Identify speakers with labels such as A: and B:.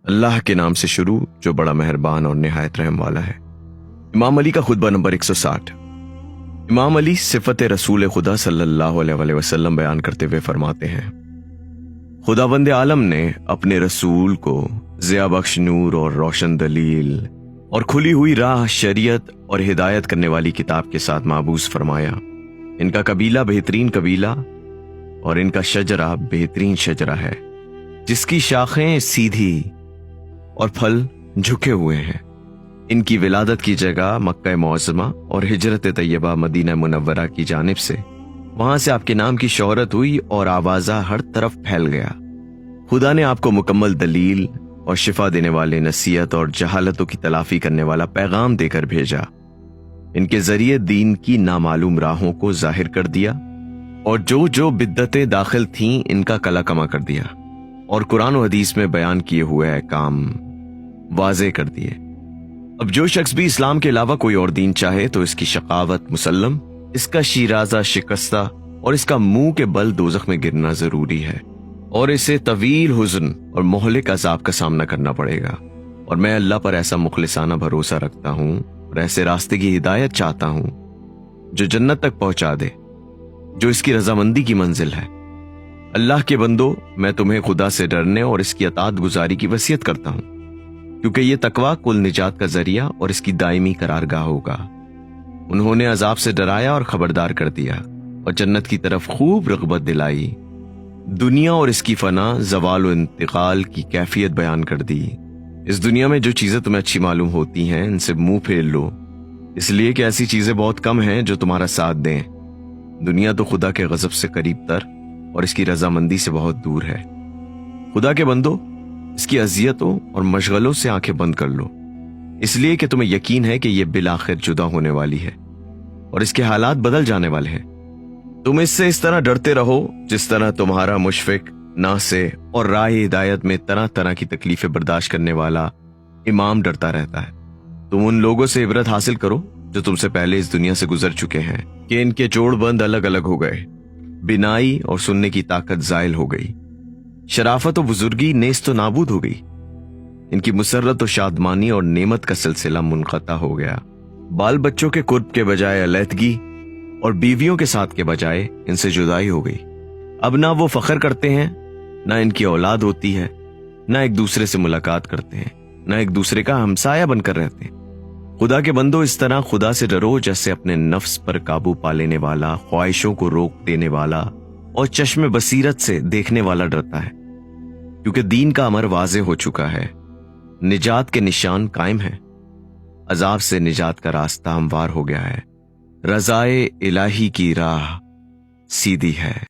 A: اللہ کے نام سے شروع جو بڑا مہربان اور نہایت رحم والا ہے۔ امام علی کا خطبہ نمبر 160۔ امام علی صفت رسول خدا صلی اللہ علیہ وسلم بیان کرتے ہوئے فرماتے ہیں، خداوند عالم نے اپنے رسول کو ضیاء بخش نور اور روشن دلیل اور کھلی ہوئی راہ، شریعت اور ہدایت کرنے والی کتاب کے ساتھ معبوس فرمایا۔ ان کا قبیلہ بہترین قبیلہ اور ان کا شجرہ بہترین شجرہ ہے، جس کی شاخیں سیدھی اور پھل جھکے ہوئے ہیں۔ ان کی ولادت کی جگہ مکہ معظمہ اور ہجرت طیبہ مدینہ منورہ کی جانب سے، وہاں سے آپ کے نام کی شہرت ہوئی اور آوازہ ہر طرف پھیل گیا۔ خدا نے آپ کو مکمل دلیل اور شفا دینے والے، نصیحت اور جہالتوں کی تلافی کرنے والا پیغام دے کر بھیجا۔ ان کے ذریعے دین کی نامعلوم راہوں کو ظاہر کر دیا اور جو بدعتیں داخل تھیں ان کا کلا کما کر دیا، اور قرآن و حدیث میں بیان کیے ہوئے احکام واضح کر دیے۔ اب جو شخص بھی اسلام کے علاوہ کوئی اور دین چاہے تو اس کی شقاوت مسلم، اس کا شیرازہ شکستہ اور اس کا منہ کے بل دوزخ میں گرنا ضروری ہے، اور اسے طویل حزن اور مہلک عذاب کا سامنا کرنا پڑے گا۔ اور میں اللہ پر ایسا مخلصانہ بھروسہ رکھتا ہوں اور ایسے راستے کی ہدایت چاہتا ہوں جو جنت تک پہنچا دے، جو اس کی رضامندی کی منزل ہے۔ اللہ کے بندو، میں تمہیں خدا سے ڈرنے اور اس کی اطاعت گزاری کی وصیت کرتا ہوں، کیونکہ یہ تقویٰ کل نجات کا ذریعہ اور اس کی دائمی قرارگاہ ہوگا۔ انہوں نے عذاب سے ڈرایا اور خبردار کر دیا، اور جنت کی طرف خوب رغبت دلائی۔ دنیا اور اس کی فنا، زوال و انتقال کی کیفیت بیان کر دی۔ اس دنیا میں جو چیزیں تمہیں اچھی معلوم ہوتی ہیں ان سے منہ پھیر لو، اس لیے کہ ایسی چیزیں بہت کم ہیں جو تمہارا ساتھ دیں۔ دنیا تو خدا کے غضب سے قریب تر اور اس کی رضامندی سے بہت دور ہے۔ خدا کے بندو، اس کی اذیتوں اور مشغلوں سے آنکھیں بند کر لو، اس لیے کہ تمہیں یقین ہے کہ یہ بالآخر جدا ہونے والی ہے اور اس کے حالات بدل جانے والے ہیں۔ تم اس سے اس طرح ڈرتے رہو جس طرح تمہارا مشفق، ناصح اور راہ ہدایت میں طرح طرح کی تکلیفیں برداشت کرنے والا امام ڈرتا رہتا ہے۔ تم ان لوگوں سے عبرت حاصل کرو جو تم سے پہلے اس دنیا سے گزر چکے ہیں، کہ ان کے جوڑ بند الگ الگ ہو گئے، بینائی اور سننے کی طاقت زائل ہو گئی، شرافت و بزرگی نیست و نابود ہو گئی، ان کی مسرت و شادمانی اور نعمت کا سلسلہ منقطع ہو گیا۔ بال بچوں کے قرب کے بجائے علیحدگی اور بیویوں کے ساتھ کے بجائے ان سے جدائی ہو گئی۔ اب نہ وہ فخر کرتے ہیں، نہ ان کی اولاد ہوتی ہے، نہ ایک دوسرے سے ملاقات کرتے ہیں، نہ ایک دوسرے کا ہمسایہ بن کر رہتے ہیں۔ خدا کے بندو، اس طرح خدا سے ڈرو جیسے اپنے نفس پر قابو پا لینے والا، خواہشوں کو روک دینے والا اور چشم بصیرت سے دیکھنے والا ڈرتا ہے، کیونکہ دین کا امر واضح ہو چکا ہے، نجات کے نشان قائم ہیں، عذاب سے نجات کا راستہ ہموار ہو گیا ہے، رضائے الہی کی راہ سیدھی ہے۔